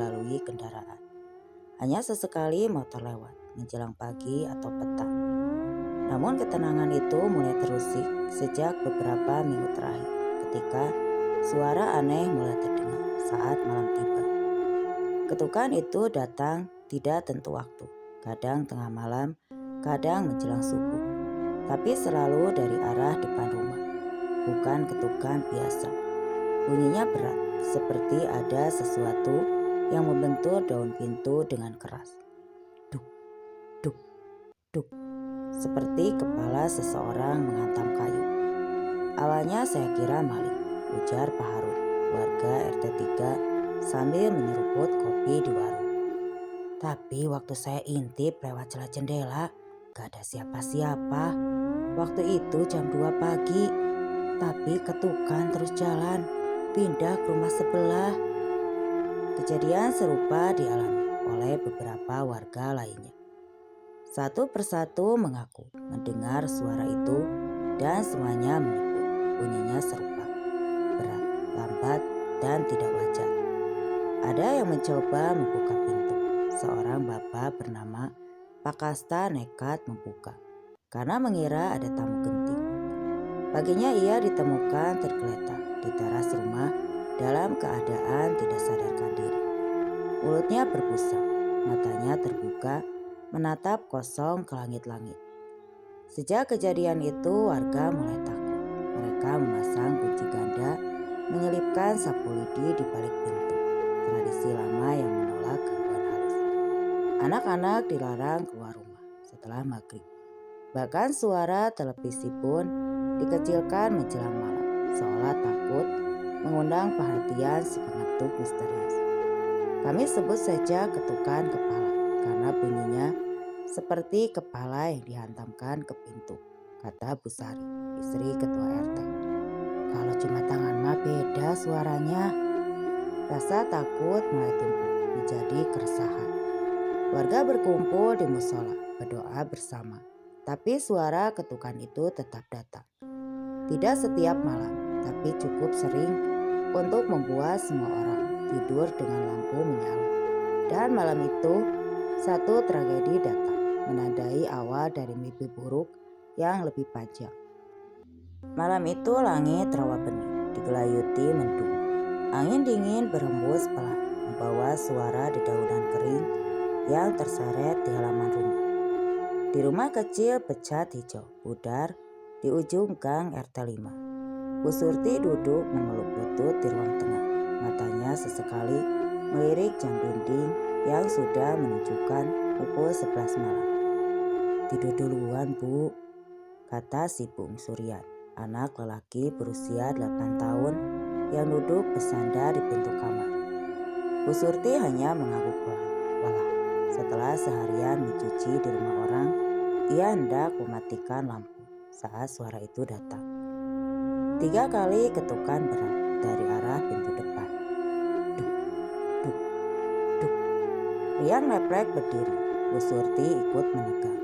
dilalui kendaraan. Hanya sesekali motor lewat menjelang pagi atau petang. Namun ketenangan itu mulai terusik sejak beberapa minggu terakhir ketika suara aneh mulai terdengar saat malam tiba. Ketukan itu datang tidak tentu waktu, kadang tengah malam, kadang menjelang subuh, tapi selalu dari arah depan rumah. Bukan ketukan biasa. Bunyinya berat, seperti ada sesuatu yang membentur daun pintu dengan keras. Duk, duk, duk, seperti kepala seseorang menghantam kayu. Awalnya saya kira maling, ujar Pak Harun, warga RT 3 sambil menyeruput kopi di warung. Tapi waktu saya intip lewat celah jendela, gak ada siapa-siapa. Waktu itu jam 2 pagi, tapi ketukan terus jalan, pindah ke rumah sebelah. Kejadian serupa dialami oleh beberapa warga lainnya. Satu persatu mengaku mendengar suara itu dan semuanya menyebut bunyinya serupa, berat, lambat, dan tidak wajar. Ada yang mencoba membuka pintu. Seorang bapak bernama Pak Kasta nekat membuka karena mengira ada tamu genting. Paginya ia ditemukan tergeletak di teras rumah dalam keadaan tidak sadarkan diri. Mulutnya berbusa, matanya terbuka, menatap kosong ke langit-langit. Sejak kejadian itu warga mulai takut. Mereka memasang kunci ganda, menyelipkan sapu lidi di balik pintu. Tradisi lama yang menolak gangguan halus. Anak-anak dilarang keluar rumah setelah maghrib. Bahkan suara televisi pun dikecilkan menjelang malam, seolah takut mengundang perhatian si pengetuk misterius. Kami sebut saja ketukan kepala karena bunyinya seperti kepala yang dihantamkan ke pintu, kata Bu Sari, istri ketua RT. Kalau cuma tangan mah beda suaranya. Rasa takut mulai tumbuh menjadi keresahan. Warga berkumpul di musola, berdoa bersama. Tapi suara ketukan itu tetap datang. Tidak setiap malam, tapi cukup sering untuk membuat semua orang tidur dengan lampu menyala. Dan malam itu, satu tragedi datang, menandai awal dari mimpi buruk yang lebih panjang. Malam itu langit rawa bening, digelayuti mendung. Angin dingin berhembus pelan, membawa suara dedaunan kering yang terseret di halaman rumah. Di rumah kecil pecat hijau pudar di ujung gang RT 5. Bu Surti duduk memeluk lutut di ruang tengah. Matanya sesekali melirik jam dinding yang sudah menunjukkan pukul 11 malam. Tidur duluan Bu, kata si Bung Suryan, anak lelaki berusia 8 tahun yang duduk bersandar di pintu kamar. Bu Surti hanya mengangguk pelan. Lelah. Setelah seharian mencuci di rumah orang, ia hendak mematikan lampu saat suara itu datang. 3 kali ketukan berat dari arah pintu depan. Duk, duk, duk. Rian leprek berdiri. Bu Surti ikut menegang.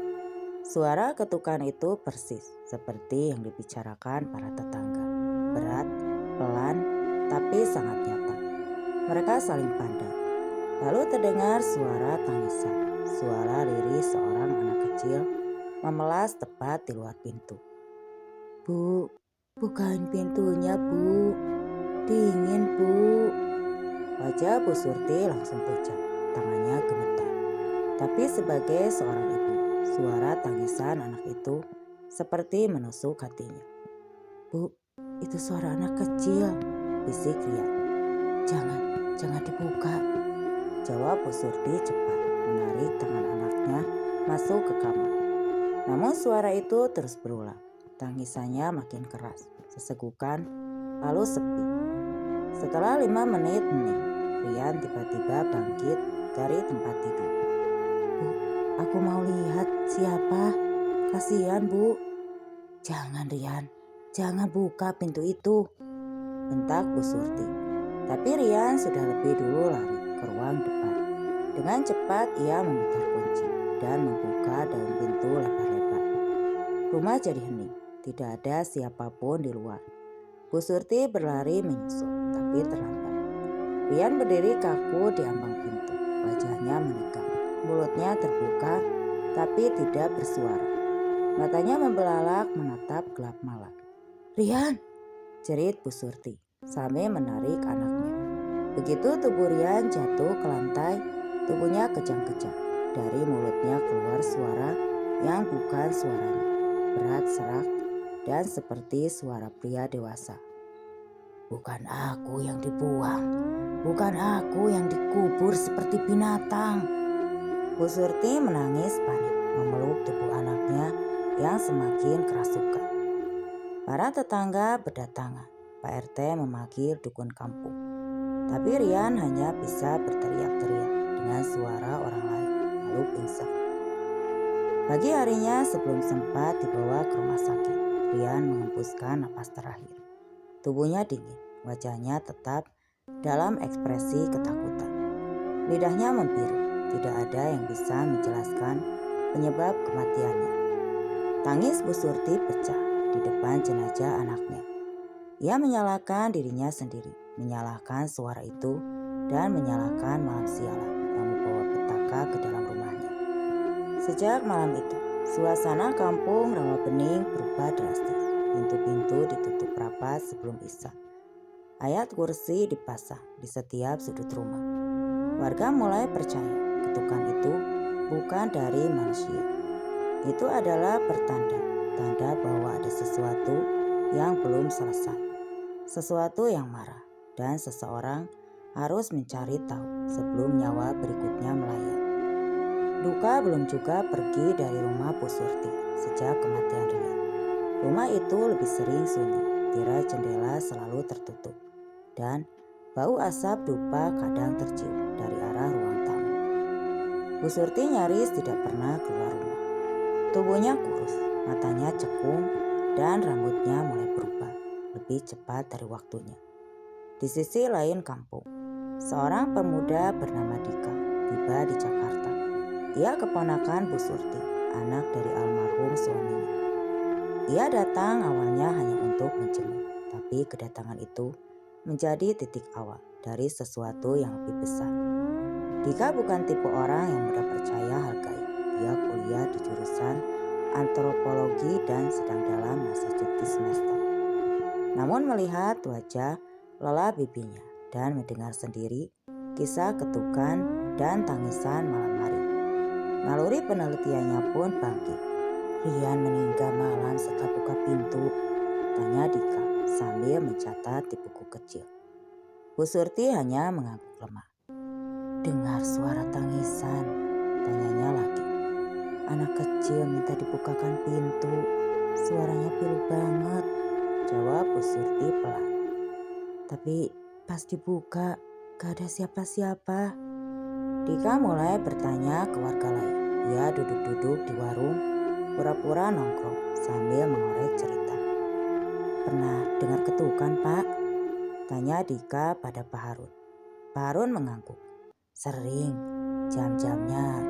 Suara ketukan itu persis seperti yang dibicarakan para tetangga. Berat, pelan, tapi sangat nyata. Mereka saling pandang. Lalu terdengar suara tangisan, suara lirih seorang anak kecil memelas tepat di luar pintu. Bu, bukain pintunya Bu, dingin Bu. Wajah Bu Surti langsung pucat, tangannya gemetar. Tapi sebagai seorang ibu, suara tangisan anak itu seperti menusuk hatinya. Bu, itu suara anak kecil, bisik Rian. Jangan dibuka, jawab Bu Surti cepat, menarik tangan anaknya masuk ke kamar. Namun suara itu terus berulang. Tangisannya makin keras, sesegukan, lalu sepi. Setelah 5 menit hening, Rian tiba-tiba bangkit dari tempat tidur. Bu, aku mau lihat siapa. Kasihan Bu. Jangan Rian, jangan buka pintu itu, bentak Bu Surti. Tapi Rian sudah lebih dulu lari ke ruang depan. Dengan cepat ia memutar kunci dan membuka daun pintu lebar-lebar. Rumah jadi hening, tidak ada siapapun di luar. Bu Surti berlari menyusul, tapi terlambat. Rian berdiri kaku di ambang pintu. Wajahnya menegang. Mulutnya terbuka tapi tidak bersuara. Matanya membelalak menatap gelap malam. "Rian!" jerit Bu Surti sambil menarik anaknya. Begitu tubuh Rian jatuh ke lantai, tubuhnya kejang-kejang. Dari mulutnya keluar suara yang bukan suaranya. Berat, serak, dan seperti suara pria dewasa. "Bukan aku yang dibuang, bukan aku yang dikubur seperti binatang." Bu Surti menangis panik, memeluk tubuh anaknya yang semakin kerasukan. Para tetangga berdatangan. Pak RT memanggil dukun kampung. Tapi Rian hanya bisa berteriak-teriak dengan suara orang lain, lalu pingsan. Pagi harinya sebelum sempat dibawa ke rumah sakit, Rian mengembuskan napas terakhir. Tubuhnya dingin, wajahnya tetap dalam ekspresi ketakutan. Lidahnya membiru, tidak ada yang bisa menjelaskan penyebab kematiannya. Tangis Bu Surti pecah di depan jenazah anaknya. Ia menyalahkan dirinya sendiri, menyalahkan suara itu, dan menyalahkan malam sialan yang membawa petaka ke dalam rumahnya. Sejak malam itu, suasana kampung Rawabening berubah drastis. Pintu-pintu ditutup rapat sebelum isya. Ayat kursi dipasang di setiap sudut rumah. Warga mulai percaya ketukan itu bukan dari manusia. Itu adalah tanda bahwa ada sesuatu yang belum selesai. Sesuatu yang marah, dan seseorang harus mencari tahu sebelum nyawa berikutnya melayang. Duka belum juga pergi dari rumah Bu Surti sejak kematian Rian. Rumah itu lebih sering sunyi, tirai jendela selalu tertutup, dan bau asap dupa kadang tercium dari arah ruang tamu. Bu Surti nyaris tidak pernah keluar rumah. Tubuhnya kurus, matanya cekung, dan rambutnya mulai berubah lebih cepat dari waktunya. Di sisi lain kampung, seorang pemuda bernama Dika tiba di Jakarta. Ia keponakan Bu Surti, anak dari almarhum suaminya. Ia datang awalnya hanya untuk menjenguk, tapi kedatangan itu menjadi titik awal dari sesuatu yang lebih besar. Dika bukan tipe orang yang mudah percaya hal gaib. Dia kuliah di jurusan antropologi dan sedang dalam masa cuti semester. Namun melihat wajah lelah bibinya dan mendengar sendiri kisah ketukan dan tangisan malam hari, naluri penelitiannya pun bangkit. "Rian meninggal malam setelah buka pintu?" tanya Dika sambil mencatat di buku kecil. Bu Surti hanya mengangguk lemah. "Dengar suara tangisan?" tanyanya lagi. "Anak kecil minta dibukakan pintu. Suaranya pilu banget," jawab Bu Surti pelan. "Tapi pas dibuka gak ada siapa-siapa." Dika mulai bertanya ke warga lain. Ia duduk-duduk di warung, pura-pura nongkrong sambil mengorek cerita. "Pernah dengar ketukan, Pak?" tanya Dika pada Pak Harun. Pak Harun mengangguk. "Sering, jam-jamnya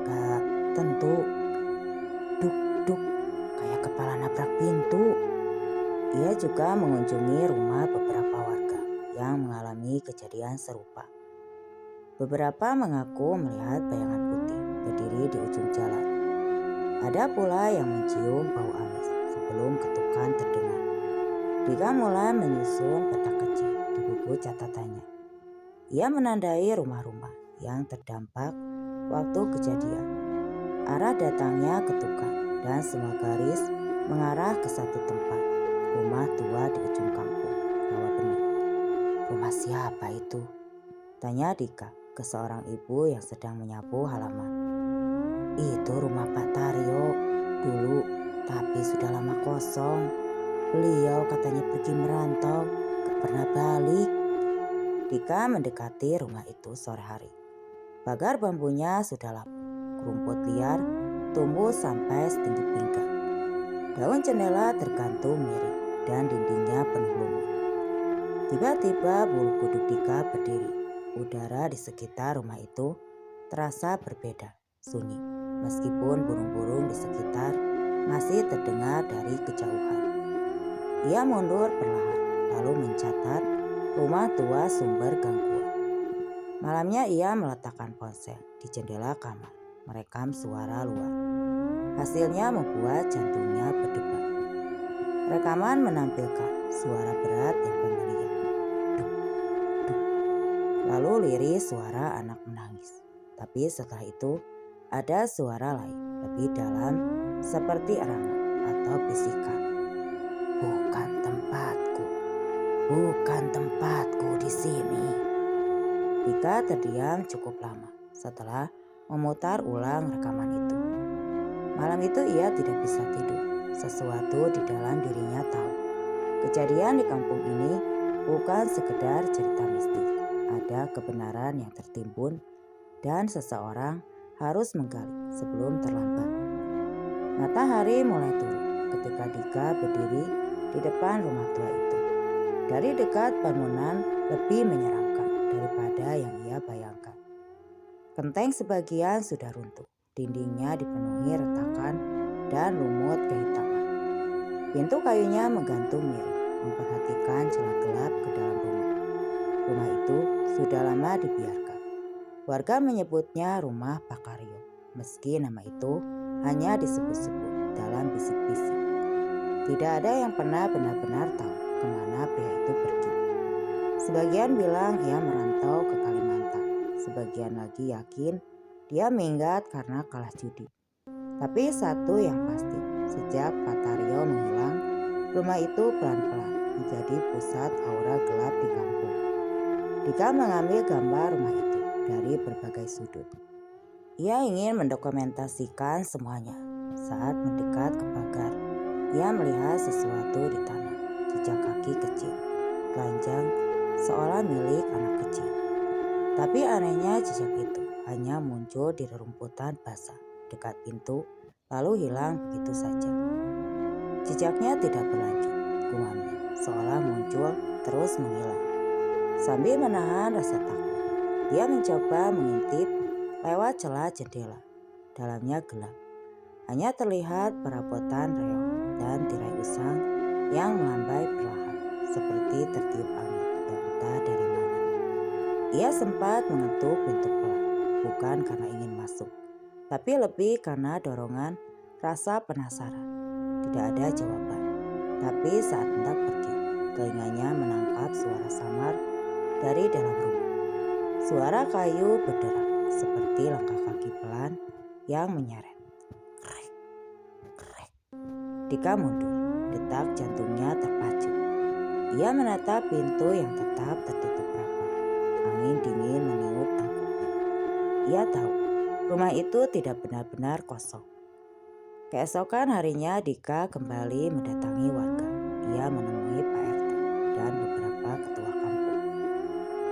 gak tentu. Duk-duk kayak kepala nabrak pintu." Ia juga mengunjungi rumah beberapa warga yang mengalami kejadian serupa. Beberapa mengaku melihat bayangan putih berdiri di ujung jalan. Ada pula yang mencium bau amis sebelum ketukan terdengar. Dika mulai menyusun peta kecil di buku catatannya. Ia menandai rumah-rumah yang terdampak waktu kejadian, arah datangnya ketukan, dan semua garis mengarah ke satu tempat, rumah tua di ujung kampung Rawabening. "Rumah siapa itu?" tanya Dika ke seorang ibu yang sedang menyapu halaman. "Itu rumah Pak Taryo dulu, tapi sudah lama kosong. Beliau katanya pergi merantau, gak pernah balik." Dika mendekati rumah itu sore hari. Pagar bambunya sudah lapuk, rumput liar tumbuh sampai setinggi pinggang. Daun jendela tergantung miring dan dindingnya penuh lumut. Tiba-tiba bulu kuduk Dika berdiri. Udara di sekitar rumah itu terasa berbeda, sunyi, meskipun burung-burung di sekitar masih terdengar dari kejauhan. Ia mundur perlahan, lalu mencatat rumah tua sumber gangguan. Malamnya ia meletakkan ponsel di jendela kamar, merekam suara luar. Hasilnya membuat jantungnya berdebar. Rekaman menampilkan suara berat yang bergeliat. Duk, duk. Lalu lirih suara anak menangis. Tapi setelah itu ada suara lain lebih dalam seperti erangan atau bisikan. Bukan tempatku, bukan tempatku di sini. Dika terdiam cukup lama setelah memutar ulang rekaman itu. Malam itu ia tidak bisa tidur. Sesuatu di dalam dirinya tahu. Kejadian di kampung ini bukan sekedar cerita mistis. Ada kebenaran yang tertimbun dan seseorang harus menggali sebelum terlambat. Matahari mulai turun ketika Dika berdiri di depan rumah tua itu. Dari dekat bangunan lebih menyeramkan daripada yang ia bayangkan. Genteng sebagian sudah runtuh, dindingnya dipenuhi retakan dan lumut kehitaman. Pintu kayunya menggantung miring, memperhatikan celah gelap ke dalam rumah. Rumah itu sudah lama dibiarkan. Warga menyebutnya rumah Pakario, meski nama itu hanya disebut-sebut dalam bisik-bisik. Tidak ada yang pernah benar-benar tahu kemana pria itu pergi. Sebagian bilang ia merantau ke Kalimantan. Sebagian lagi yakin dia minggat karena kalah judi. Tapi satu yang pasti, sejak Patario menghilang, rumah itu pelan-pelan menjadi pusat aura gelap di kampung. Dika mengambil gambar rumah itu dari berbagai sudut. Ia ingin mendokumentasikan semuanya. Saat mendekat ke pagar, ia melihat sesuatu di tanah, jejak kaki kecil, telanjang, seolah milik anak kecil. Tapi anehnya jejak itu hanya muncul di rerumputan basah dekat pintu, lalu hilang begitu saja. Jejaknya tidak berlanjut, gumamnya, seolah muncul terus menghilang. Sambil menahan rasa takut, dia mencoba mengintip lewat celah jendela. Dalamnya gelap. Hanya terlihat perabotan reog dan tirai usang yang melambai perlahan, seperti tertiup angin yang entah dari mana. Ia sempat mengetuk pintu pelan, bukan karena ingin masuk, tapi lebih karena dorongan rasa penasaran. Tidak ada jawaban, tapi saat hendak pergi, telinganya menangkap suara samar dari dalam rumah. Suara kayu berderak seperti langkah kaki pelan yang menyeret. Krek, krek. Dika mundur, detak jantungnya terpacu. Ia menatap pintu yang tetap tertutup rapat. Angin dingin meniup tangkupnya. Ia tahu rumah itu tidak benar-benar kosong. Keesokan harinya Dika kembali mendatangi warga. Ia menemui Pak RT dan beberapa ketua kampung.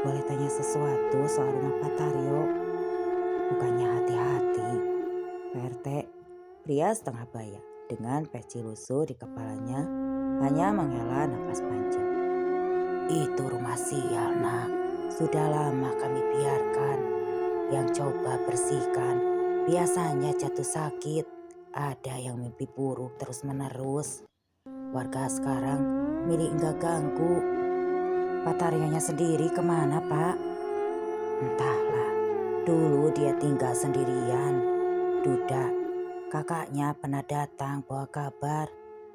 Boleh tanya sesuatu soal rumah Patario? Bukannya hati-hati. Pak RT, pria setengah baya dengan peci lusuh di kepalanya, hanya menghela napas panjang. Itu rumah sial, nak. Sudah lama kami biarkan. Yang coba bersihkan biasanya jatuh sakit. Ada yang mimpi buruk terus-menerus. Warga sekarang milih enggak ganggu. Patarionya sendiri kemana, Pak? Entahlah, dulu dia tinggal sendirian. Duda, kakaknya pernah datang bawa kabar.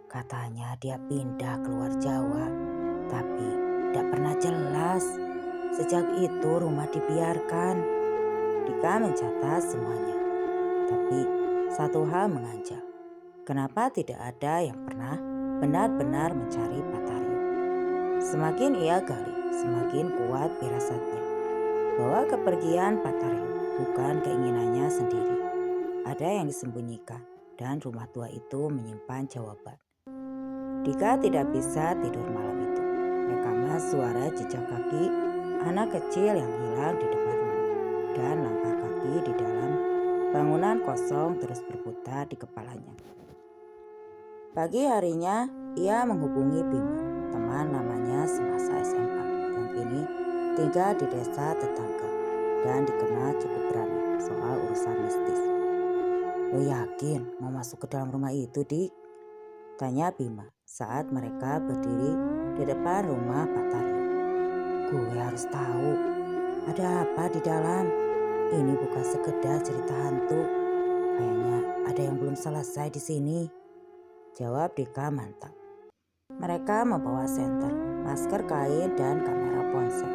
Katanya dia pindah keluar Jawa, tapi tidak pernah jelas. Sejak itu rumah dibiarkan. Dika mencatat semuanya. Tapi satu hal menganjal. Kenapa tidak ada yang pernah benar-benar mencari Patario? Semakin ia gali, semakin kuat firasatnya bahwa kepergian Patario bukan keinginannya sendiri. Ada yang disembunyikan dan rumah tua itu menyimpan jawaban. Dika tidak bisa tidur malam itu. Rekaman suara jejak kaki anak kecil yang hilang di depan rumah dan langkah kaki di dalam bangunan kosong terus berputar di kepalanya. Pagi harinya ia menghubungi Bima, teman lamanya semasa SMA yang kini tinggal di desa tetangga dan dikenal cukup berani soal urusan mistis. Lo yakin mau masuk ke dalam rumah itu, Dik? Tanya Bima saat mereka berdiri di depan rumah Pak Taryo. Gue harus tahu, Ada apa di dalam? Ini bukan sekedar cerita hantu. Kayaknya ada yang belum selesai di sini. Jawab Dika mantap. Mereka membawa senter, masker kain, dan kamera ponsel.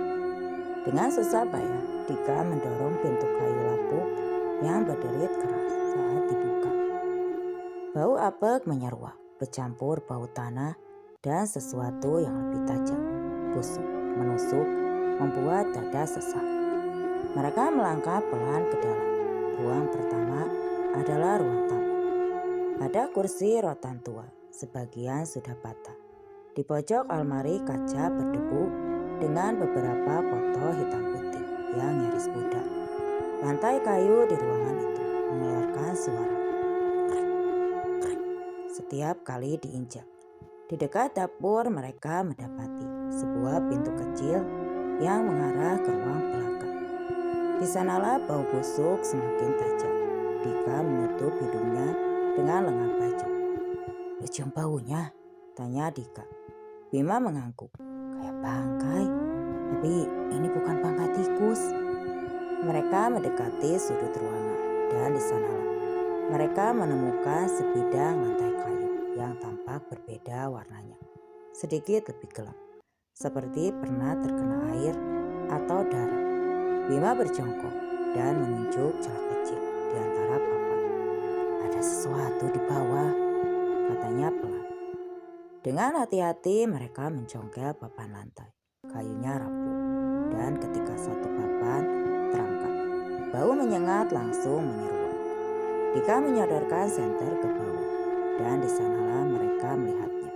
Dengan susah payah, Dika mendorong pintu kayu lapuk yang berderit keras saat dibuka. Bau apek menyeruak, bercampur bau tanah dan sesuatu yang lebih tajam, busuk, menusuk, membuat dada sesak. Mereka melangkah pelan ke dalam. Ruang pertama adalah ruang tamu. Ada kursi rotan tua, sebagian sudah patah. Di pojok almari kaca berdebu dengan beberapa foto hitam putih yang nyaris pudar. Lantai kayu di ruangan itu mengeluarkan suara krik, krik setiap kali diinjak. Di dekat dapur mereka mendapati sebuah pintu kecil yang mengarah ke ruang belakang. Di sanalah bau busuk semakin tajam. Dika menutup hidungnya dengan lengan baju. "Lu cium baunya?" tanya Dika. Bima mengangguk. "Kayak bangkai, tapi ini bukan bangkai tikus." Mereka mendekati sudut ruangan dan di sanalah mereka menemukan sebidang lantai kayu yang tampak berbeda warnanya. Sedikit lebih gelap, seperti pernah terkena air atau darah. Bima berjongkok dan menunjuk celah kecil di antara papan. "Ada sesuatu di bawah," katanya pelan. Dengan hati-hati mereka mencongkel papan lantai. Kayunya rapuh dan ketika satu papan terangkat, bau menyengat langsung menyeruak. Dika menyodorkan senter ke bawah dan di sanalah mereka melihatnya.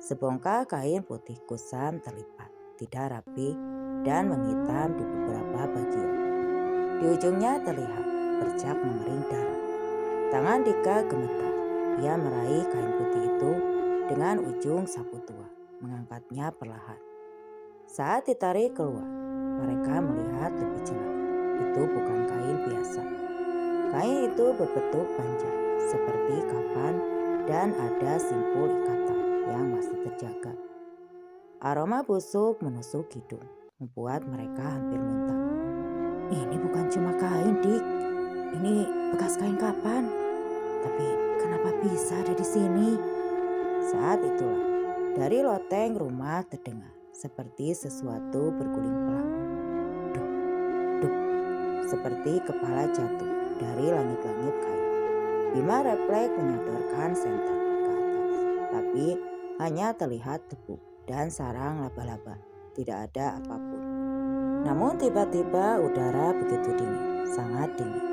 Sebongkah kain putih kusam terlipat, tidak rapi dan menghitam di beberapa bagian. Di ujungnya terlihat bercak mengering darah. Tangan Dika gemetar. Ia meraih kain putih itu dengan ujung sapu tua, mengangkatnya perlahan. Saat ditarik keluar, mereka melihat lebih jelas. Itu bukan kain biasa. Kain itu berbentuk panjang, seperti kapan, dan ada simpul ikatan yang masih terjaga. Aroma busuk menusuk hidung, membuat mereka hampir muntah. "Ini bukan cuma kain, Dik. Ini bekas kain kapan. Tapi kenapa bisa ada di sini?" Saat itulah, dari loteng rumah terdengar seperti sesuatu berguling pelan. Duk, duk, seperti kepala jatuh dari langit-langit kayu. Bima refleks menyodorkan senter ke atas, tapi hanya terlihat debu dan sarang laba-laba. Tidak ada apapun. Namun tiba-tiba udara begitu dingin, sangat dingin.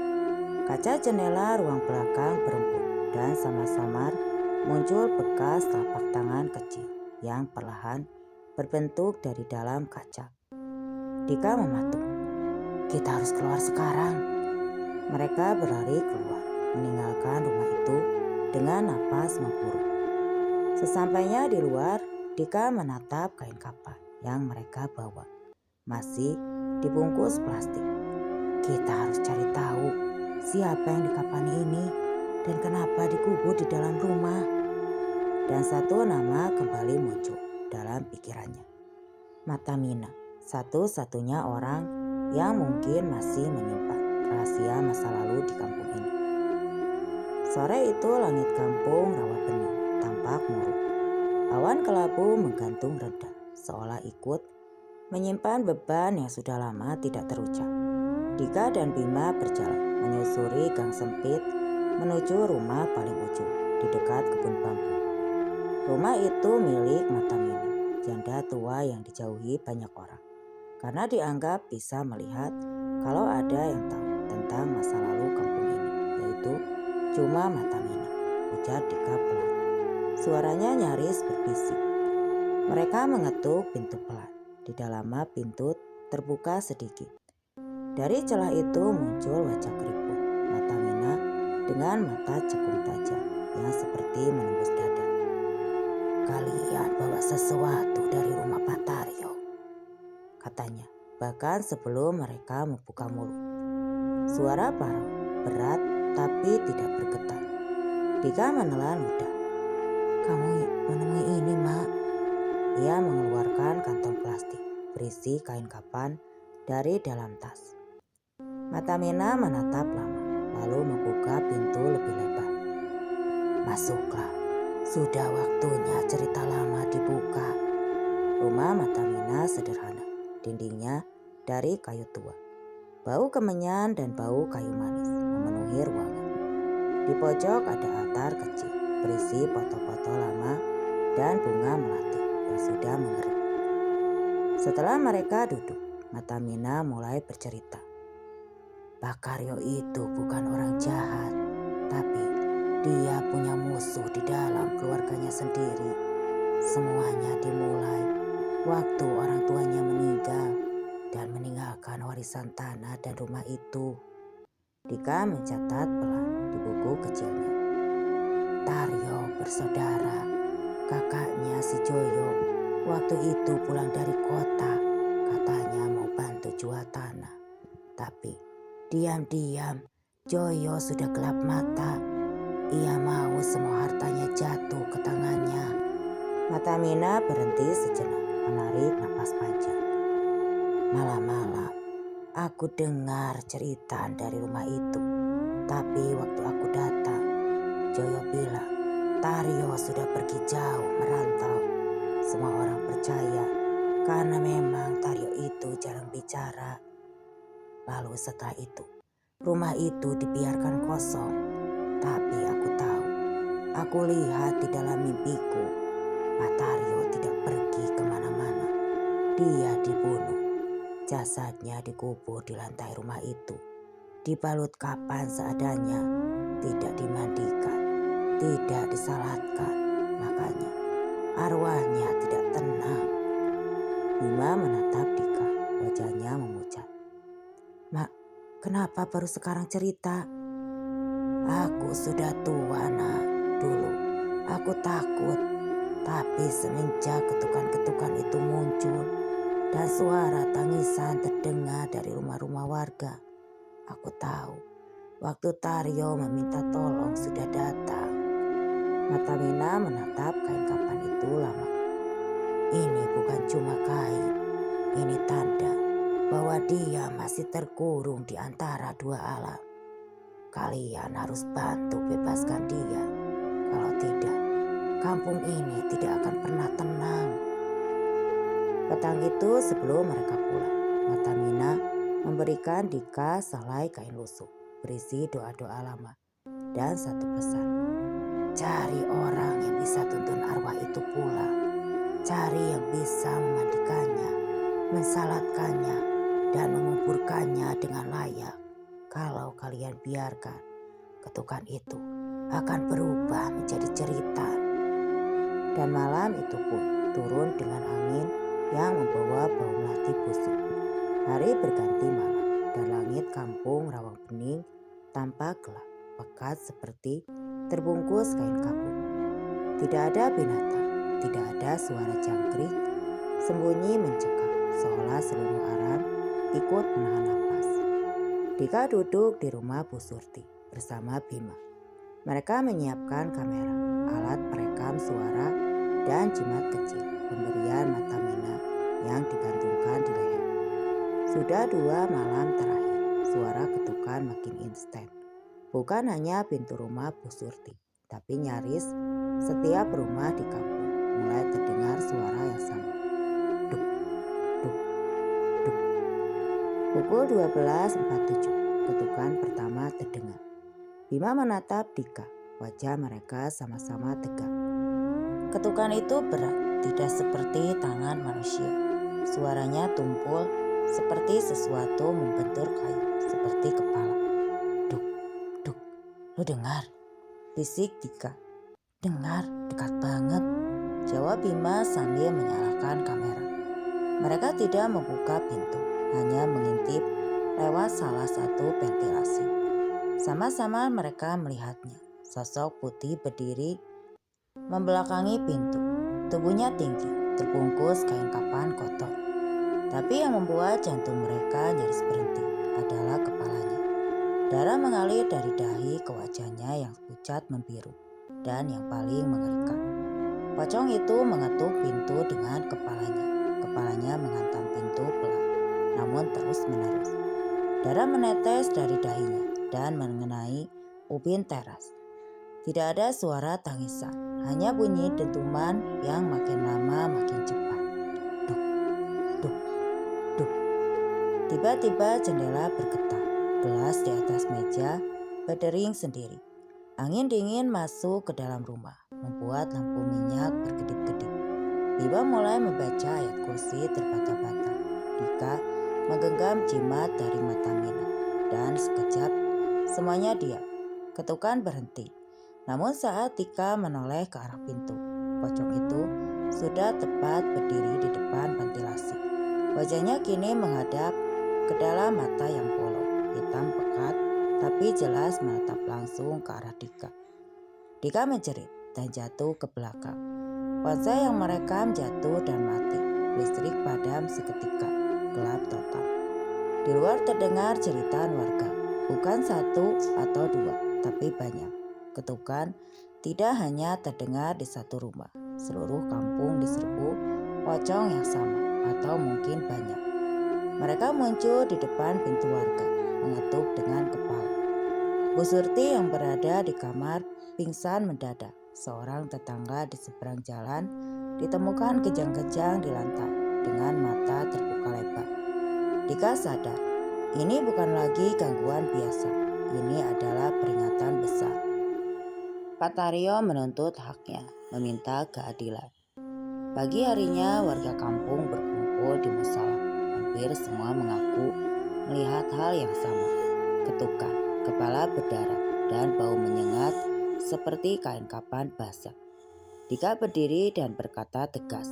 Kaca jendela ruang belakang berembun dan sama-sama muncul bekas telapak tangan kecil yang perlahan berbentuk dari dalam kaca. Dika mematung. "Kita harus keluar sekarang." Mereka berlari keluar, meninggalkan rumah itu dengan napas mengurung. Sesampainya di luar, Dika menatap kain kapan yang mereka bawa. Masih dibungkus plastik. "Kita harus cari tahu siapa yang dikapani ini dan kenapa dikubur di dalam rumah." Dan satu nama kembali muncul dalam pikirannya. Mata Mina, satu-satunya orang yang mungkin masih menyimpan rahasia masa lalu di kampung ini. Sore itu langit kampung rawa bening, tampak murung. Awan kelabu menggantung reda, seolah ikut menyimpan beban yang sudah lama tidak terucap. Dika dan Bima berjalan menyusuri gang sempit menuju rumah paling ujung di dekat kebun bambu. Rumah itu milik Mata Mina, janda tua yang dijauhi banyak orang karena dianggap bisa melihat kalau ada yang tahu tentang masa lalu kampung ini, yaitu cuma Mata Mina, ujar Dika pelan. Suaranya nyaris berbisik. Mereka mengetuk pintu pelan. Di dalamnya pintu terbuka sedikit. Dari celah itu muncul wajah keriput Mata Mina dengan mata cekung tajam yang seperti menembus dada. "Kalian bawa sesuatu dari rumah Pak Taryo," katanya, bahkan sebelum mereka membuka mulut. Suara parau, berat tapi tidak bergetar. Dika menelan ludah. "Kamu menemui ini, Mak." Ia mengeluarkan kantong plastik berisi kain kapan dari dalam tas. Mata Mina menatap lama, lalu membuka pintu lebih lebar. Masuklah, sudah waktunya cerita lama dibuka. Rumah Mata Mina sederhana, dindingnya dari kayu tua. Bau kemenyan dan bau kayu manis memenuhi ruangan. Di pojok ada altar kecil berisi foto-foto lama dan bunga melati yang sudah mengering. Setelah mereka duduk, Mata Mina mulai bercerita. Pak Karyo itu bukan orang jahat, tapi dia punya musuh di dalam keluarganya sendiri. Semuanya dimulai waktu orang tuanya meninggal dan meninggalkan warisan tanah dan rumah itu. Dika mencatat pelan di buku kecilnya. Taryo bersaudara, kakaknya si Joyo, waktu itu pulang dari kota, katanya mau bantu jual tanah. Tapi diam-diam Joyo sudah gelap mata. Ia mau semua hartanya jatuh ke tangannya. Mata Mina berhenti sejenak, menarik napas panjang. Malam-malam aku dengar cerita dari rumah itu. Tapi waktu aku datang, Joyo bilang Taryo sudah pergi jauh merantau. Semua orang percaya karena memang Taryo itu jarang bicara. Lalu setelah itu, rumah itu dibiarkan kosong. Tapi aku tahu, aku lihat di dalam mimpiku, Pak Taryo tidak pergi kemana-mana. Dia dibunuh. Jasadnya dikubur di lantai rumah itu. Dibalut kapan seadanya, tidak dimandikan, tidak disalatkan. Makanya arwahnya tidak tenang. Bima menatap Dika, wajahnya memucat. Mak, kenapa baru sekarang cerita? Aku sudah tua nak. Dulu aku takut. Tapi semenjak ketukan-ketukan itu muncul dan suara tangisan terdengar dari rumah-rumah warga, aku tahu waktu Taryo meminta tolong sudah datang. Mata Mina menatap kain kapan itu lama. Ini bukan cuma kain, ini tanda bahwa dia masih terkurung di antara dua alam. Kalian harus bantu bebaskan dia. Kalau tidak, kampung ini tidak akan pernah tenang. Petang itu sebelum mereka pulang, Mata Mina memberikan Dika selai kain lusuh berisi doa-doa lama dan satu pesan. Cari orang yang bisa tuntun arwah itu pulang. Cari yang bisa memandikannya, mensalatkannya, dan menguburkannya dengan layak. Kalau kalian biarkan, ketukan itu akan berubah menjadi cerita. Dan malam itu pun turun dengan angin yang membawa bau melati busuk. Hari berganti malam dan langit kampung Rawang Bening tampak gelap, pekat seperti terbungkus kain kapur. Tidak ada binatang, tidak ada suara jangkrik, sembunyi mencekam seolah seluruh alam ikut menahan napas. Dika duduk di rumah Bu Surti bersama Bima. Mereka menyiapkan kamera, alat perekam suara, dan jimat kecil pemberian Mata Mina yang digantungkan di leher. Sudah 2 malam terakhir, suara ketukan makin instan. Bukan hanya pintu rumah Bu Surti, tapi nyaris setiap rumah di kampung mulai terdengar suara yang sama. Duk, duk, duk. Pukul 12.47, ketukan pertama terdengar. Bima menatap Dika, wajah mereka sama-sama tegak. Ketukan itu berat, tidak seperti tangan manusia. Suaranya tumpul seperti sesuatu membentur kayu, seperti kepala. Duk, duk, lu dengar? Bisik Dika. Dengar, dekat banget, jawab Bima sambil menyalakan kamera. Mereka tidak membuka pintu, hanya mengintip lewat salah satu ventilasi. Sama-sama mereka melihatnya, sosok putih berdiri membelakangi pintu. Tubuhnya tinggi, terbungkus kain kapan kotor. Tapi yang membuat jantung mereka nyaris berhenti adalah kepalanya. Darah mengalir dari dahi ke wajahnya yang pucat membiru. Dan yang paling mengerikan, pocong itu mengetuk pintu dengan kepalanya. Kepalanya menghantam pintu pelan. namun terus-menerus. Darah menetes dari dahinya dan mengenai ubin teras. Tidak ada suara tangisan, hanya bunyi dentuman yang makin lama makin cepat. Duk, duk, duk. Tiba-tiba jendela bergetar, gelas di atas meja berdering sendiri. Angin dingin masuk ke dalam rumah, membuat lampu minyak berkedip-kedip. Biba mulai membaca ayat kursi terbata-bata. Dika menggenggam jimat dari mata Mina, dan sekejap semuanya diam. Ketukan berhenti. Namun saat Dika menoleh ke arah pintu, pocong itu sudah tepat berdiri di depan ventilasi. Wajahnya kini menghadap ke dalam mata yang polong, hitam pekat, tapi jelas menatap langsung ke arah Dika. Dika menjerit dan jatuh ke belakang. Ponsel yang merekam jatuh dan mati. Listrik padam seketika, gelap total. Di luar terdengar jeritan warga, bukan satu atau dua, tapi banyak. Ketukan tidak hanya terdengar di satu rumah, seluruh kampung diserbu pocong yang sama, atau mungkin banyak. Mereka muncul di depan pintu warga, mengetuk dengan kepala. Bu Surti yang berada di kamar pingsan mendadak. Seorang tetangga di seberang jalan ditemukan kejang-kejang di lantai dengan mata terbuka lebar. Dika sadar, ini bukan lagi gangguan biasa. Ini adalah peringatan besar. Pak Taryo menuntut haknya, meminta keadilan. Pagi harinya warga kampung berkumpul di musala. Hampir semua mengaku melihat hal yang sama. Ketukan, kepala berdarah, dan bau menyengat seperti kain kapan basah. Dika berdiri dan berkata tegas,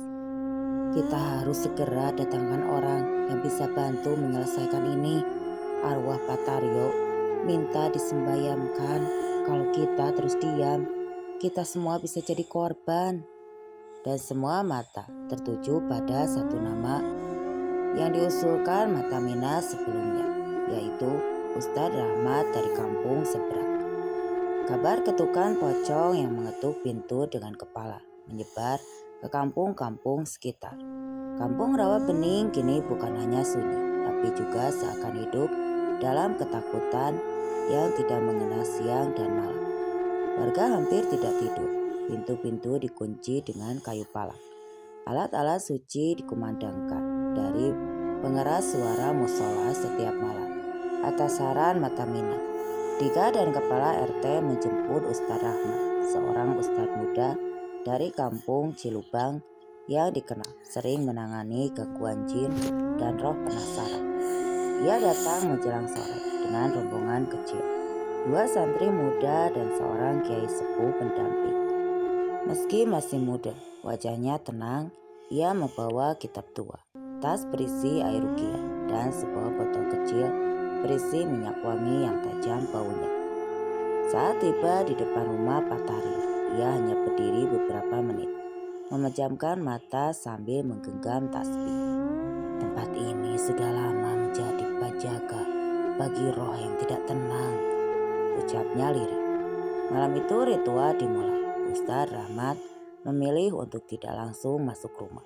"Kita harus segera datangkan orang yang bisa bantu menyelesaikan ini. Arwah Pak Taryo minta disembayamkan. Kalau kita terus diam, kita semua bisa jadi korban." Dan semua mata tertuju pada satu nama yang diusulkan mata Mina sebelumnya, yaitu Ustadz Rahmat dari kampung seberang. Kabar ketukan pocong yang mengetuk pintu dengan kepala menyebar ke kampung-kampung sekitar. Kampung Rawa Bening kini bukan hanya sunyi, tapi juga seakan hidup dalam ketakutan yang tidak mengenal siang dan malam. Warga hampir tidak tidur. Pintu-pintu dikunci dengan kayu palang. Alat-alat suci dikumandangkan dari pengeras suara musola setiap malam. Atas saran mata Mina, Dika dan kepala RT menjemput Ustadz Rahmat, seorang ustadz muda dari kampung Cilubang yang dikenal sering menangani gangguan jin dan roh penasaran. Ia datang menjelang sore dengan rombongan kecil, 2 santri muda dan seorang kiai sepuh pendamping. Meski masih muda, wajahnya tenang. Ia membawa kitab tua, tas berisi air ruqyah, dan sebuah botol kecil berisi minyak wangi yang tajam baunya. Saat tiba di depan rumah Pak Taryo, ia hanya berdiri beberapa menit, memejamkan mata sambil menggenggam tasbih. Tempat ini sudah lama menjadi penjaga bagi roh yang tidak tenang, ucapnya lirih. Malam itu ritual dimulai. Ustadz Rahmat memilih untuk tidak langsung masuk rumah.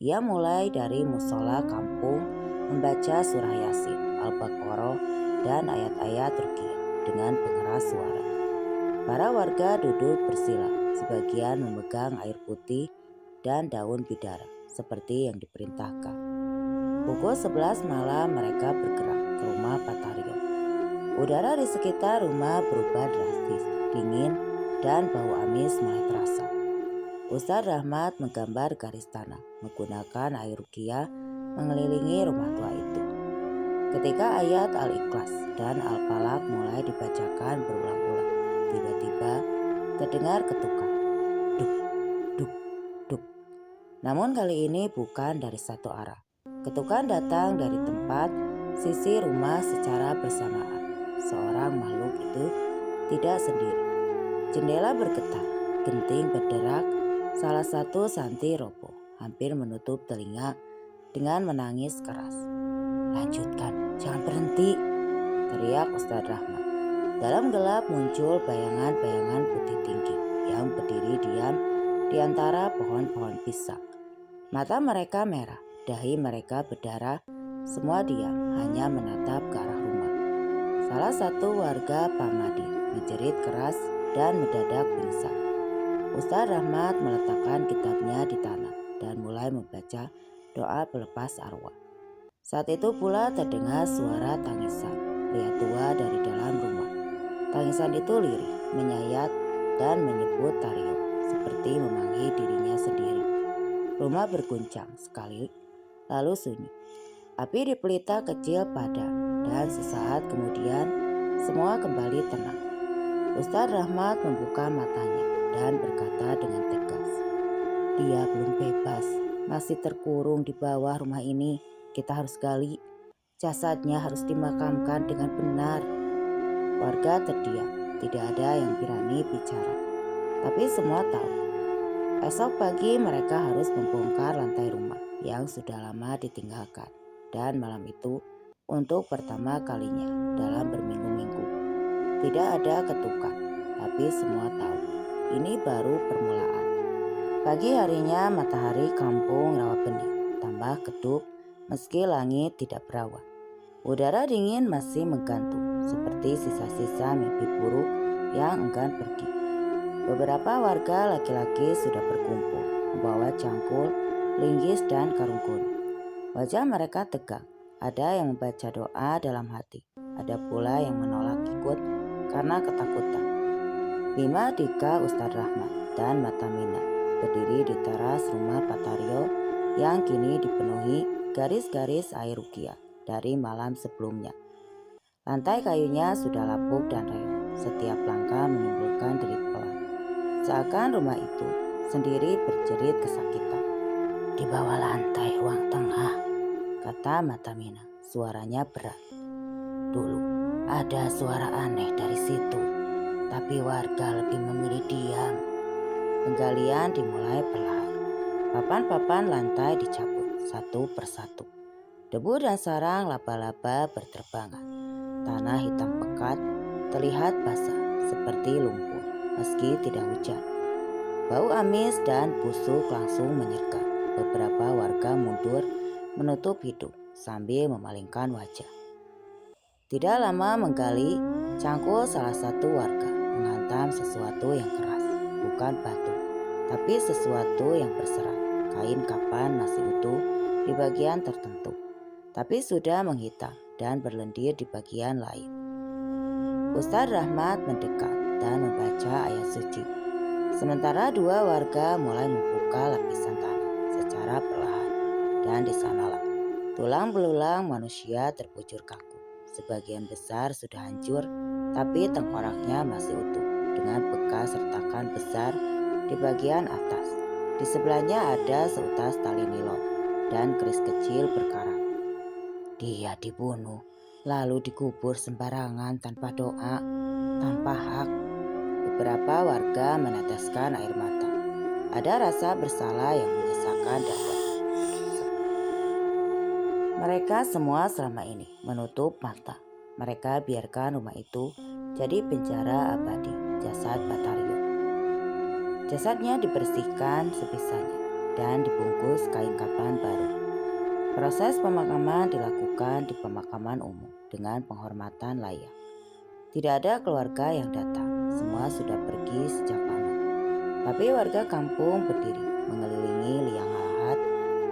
Ia mulai dari musola kampung membaca surah Yasin, Al-Baqarah, dan ayat-ayat ruqyah dengan pengeras suara. Para warga duduk bersila, sebagian memegang air putih dan daun bidara seperti yang diperintahkan. Pukul 11 malam mereka bergerak ke rumah Pak Taryo. Udara di sekitar rumah berubah drastis, dingin dan bau amis mulai terasa. Ustadz Rahmat menggambar garis tanah menggunakan air ruqyah mengelilingi rumah tua itu. Ketika ayat Al-Ikhlas dan Al-Falaq mulai dibacakan berulang-ulang, tiba-tiba terdengar ketukan. Duk, duk, duk. Namun kali ini bukan dari satu arah. Ketukan datang dari tempat sisi rumah secara bersamaan. Seorang makhluk itu tidak sendiri. Jendela bergetar, genting berderak, salah satu santi roboh, hampir menutup telinga dengan menangis keras. "Lanjutkan, jangan berhenti," teriak Ustadz Rahmat. Dalam gelap muncul bayangan-bayangan putih tinggi yang berdiri diam di antara pohon-pohon pisang. Mata mereka merah, dahi mereka berdarah, Semua diam, hanya menatap ke arah rumah. Salah satu warga Pamadi menjerit keras dan mendadak pingsan. Ustaz Rahmat meletakkan kitabnya di tanah dan mulai membaca doa pelepas arwah. Saat itu pula terdengar suara tangisan pria tua dari dalam rumah. Tangisan itu lirih, menyayat, dan menyebut Taryo seperti memanggil dirinya sendiri. Rumah berguncang sekali, lalu sunyi. Api di pelita kecil padam, dan sesaat kemudian semua kembali tenang. Ustaz Rahmat membuka matanya dan berkata dengan tegas, "Dia belum bebas, masih terkurung di bawah rumah ini. Kita harus gali. Jasadnya harus dimakamkan dengan benar." Warga terdiam, tidak ada yang berani bicara. Tapi semua tahu, esok pagi mereka harus membongkar lantai rumah yang sudah lama ditinggalkan. Dan malam itu, untuk pertama kalinya dalam berminggu-minggu, tidak ada ketukan, tapi semua tahu, ini baru permulaan. Pagi harinya matahari kampung Rawabeni tambah keduk meski langit tidak berawan. Udara dingin masih menggantung seperti sisa-sisa mimpi buruk yang enggan pergi. Beberapa warga laki-laki sudah berkumpul membawa cangkul, linggis dan karung kuning. Wajah mereka tegang, ada yang membaca doa dalam hati, ada pula yang menolak ikut karena ketakutan. Bima, Dika, Ustadz Rahmat, dan Matamina berdiri di teras rumah Pak Taryo yang kini dipenuhi garis-garis air rukiah dari malam sebelumnya. Lantai kayunya sudah lapuk dan reot, setiap langkah menimbulkan derit pelan. Seakan rumah itu sendiri berjerit kesakitan. "Di bawah lantai ruang tengah," kata Matamina, suaranya berat. "Dulu ada suara aneh dari situ, tapi warga lebih memilih diam." Penggalian dimulai perlahan. Papan-papan lantai dicabut satu persatu. Debu dan sarang laba-laba berterbangan. Tanah hitam pekat terlihat basah seperti lumpur meski tidak hujan. Bau amis dan busuk langsung menyergap. Beberapa warga mundur menutup hidung sambil memalingkan wajah. Tidak lama menggali, cangkul salah satu warga menghantam sesuatu yang keras, bukan batu, tapi sesuatu yang berserat. Kain kapan masih utuh di bagian tertentu, tapi sudah menghitam dan berlendir di bagian lain. Ustadz Rahmat mendekat dan membaca ayat suci. Sementara dua warga mulai membuka lapisan tanah secara perlahan. Dan di sanalah tulang belulang manusia terbujur kaku. Sebagian besar sudah hancur, tapi tengkoraknya masih utuh dengan bekas retakan besar di bagian atas. Di sebelahnya ada seutas tali nilon dan keris kecil berkarat. Dia dibunuh, lalu dikubur sembarangan tanpa doa, tanpa hak. Beberapa warga meneteskan air mata. Ada rasa bersalah yang menyisakan dada. Mereka semua selama ini menutup mata. Mereka biarkan rumah itu jadi penjara abadi jasad Pak Taryo. Jasadnya dibersihkan sebisanya dan dibungkus kain kapan baru. Proses pemakaman dilakukan di pemakaman umum dengan penghormatan layak. Tidak ada keluarga yang datang, semua sudah pergi sejak lama. Tapi warga kampung berdiri mengelilingi liang lahat,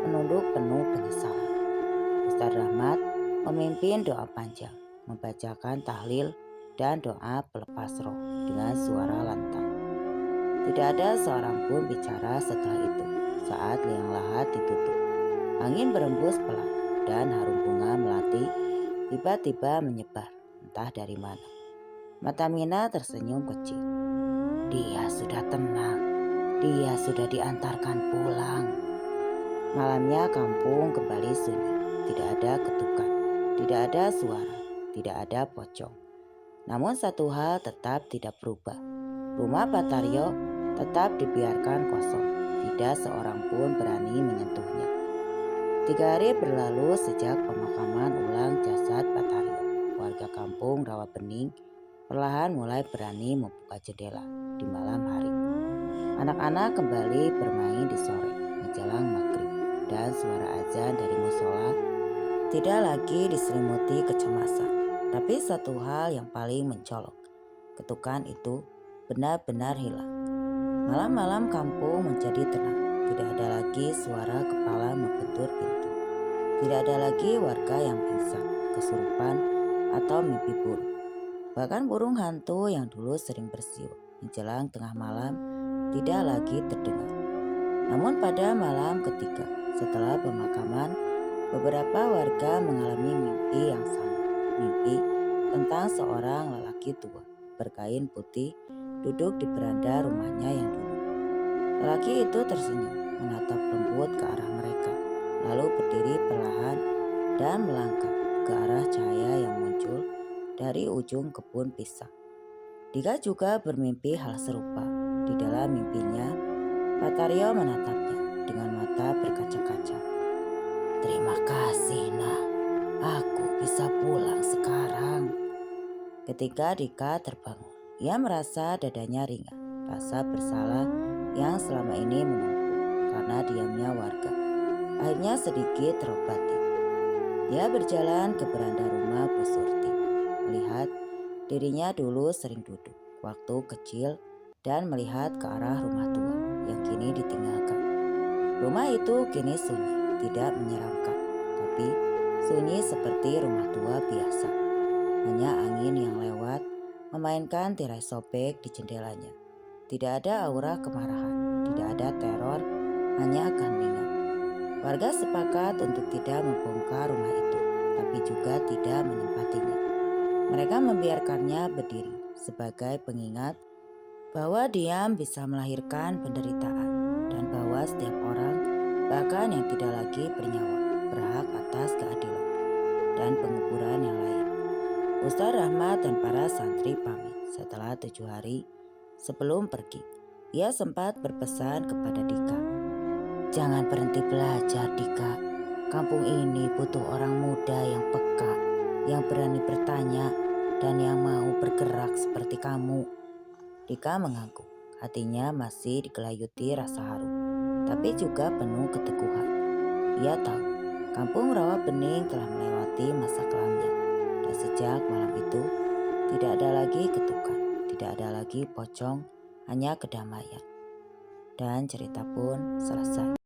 menunduk penuh penyesalan. Ustadz Rahmat memimpin doa panjang, membacakan tahlil dan doa pelepas roh dengan suara lantang. Tidak ada seorang pun bicara setelah itu. Saat liang lahat ditutup, angin berembus pelan dan harum bunga melati tiba-tiba menyebar entah dari mana. Matamina tersenyum kecil. Dia sudah tenang, dia sudah diantarkan pulang. Malamnya kampung kembali sunyi, tidak ada ketukan, tidak ada suara, tidak ada pocong. Namun satu hal tetap tidak berubah. Rumah Pak Taryo tetap dibiarkan kosong, tidak seorang pun berani menyentuhnya. 3 hari berlalu sejak pemakaman ulang jasad Pak Taryo. Warga kampung Rawabening perlahan mulai berani membuka jendela di malam hari. Anak-anak kembali bermain di sore menjelang maghrib dan suara azan dari musola tidak lagi diselimuti kecemasan. Tapi satu hal yang paling mencolok, ketukan itu benar-benar hilang. Malam-malam kampung menjadi tenang. Tidak ada lagi suara kepala membentur pintu. Tidak ada lagi warga yang pingsan, kesurupan, atau mimpi buruk. Bahkan burung hantu yang dulu sering bersiul menjelang tengah malam tidak lagi terdengar. Namun pada malam ketiga setelah pemakaman, beberapa warga mengalami mimpi yang sama. Mimpi tentang seorang lelaki tua berkain putih duduk di beranda rumahnya yang dulu. Lelaki itu tersenyum, menatap lembut ke arah mereka, lalu berdiri perlahan dan melangkah ke arah cahaya yang muncul dari ujung kebun pisang. Dika juga bermimpi hal serupa. Di dalam mimpinya, Patario menatapnya dengan mata berkaca-kaca. "Terima kasih, Nak. Aku bisa pulang sekarang." Ketika Dika terbangun, ia merasa dadanya ringan. Rasa bersalah yang selama ini menumpuk karena diamnya warga akhirnya sedikit terobati. Dia berjalan ke beranda rumah Bu Surti, melihat dirinya dulu sering duduk waktu kecil dan melihat ke arah rumah tua yang kini ditinggalkan. Rumah itu kini sunyi, tidak menyeramkan, tapi sunyi seperti rumah tua biasa. Hanya angin yang lewat memainkan tirai sobek di jendelanya. Tidak ada aura kemarahan, tidak ada teror, hanya keheningan. Warga sepakat untuk tidak membongkar rumah itu, tapi juga tidak menempatinya. Mereka membiarkannya berdiri sebagai pengingat bahwa diam bisa melahirkan penderitaan dan bahwa setiap orang, bahkan yang tidak lagi bernyawa, berhak atas keadilan dan penguburan yang layak. Ustaz Rahmat dan para santri pamit setelah 7 hari sebelum pergi. Ia sempat berpesan kepada Dika, "Jangan berhenti belajar, Dika. Kampung ini butuh orang muda yang peka, yang berani bertanya, dan yang mau bergerak seperti kamu." Dika mengangguk. Hatinya masih digelayuti rasa haru, tapi juga penuh keteguhan. Ia tahu kampung Rawa Bening telah melewati masa kelamnya. Dan sejak malam itu, tidak ada lagi ketukan, tidak ada lagi pocong, hanya kedamaian. Dan cerita pun selesai.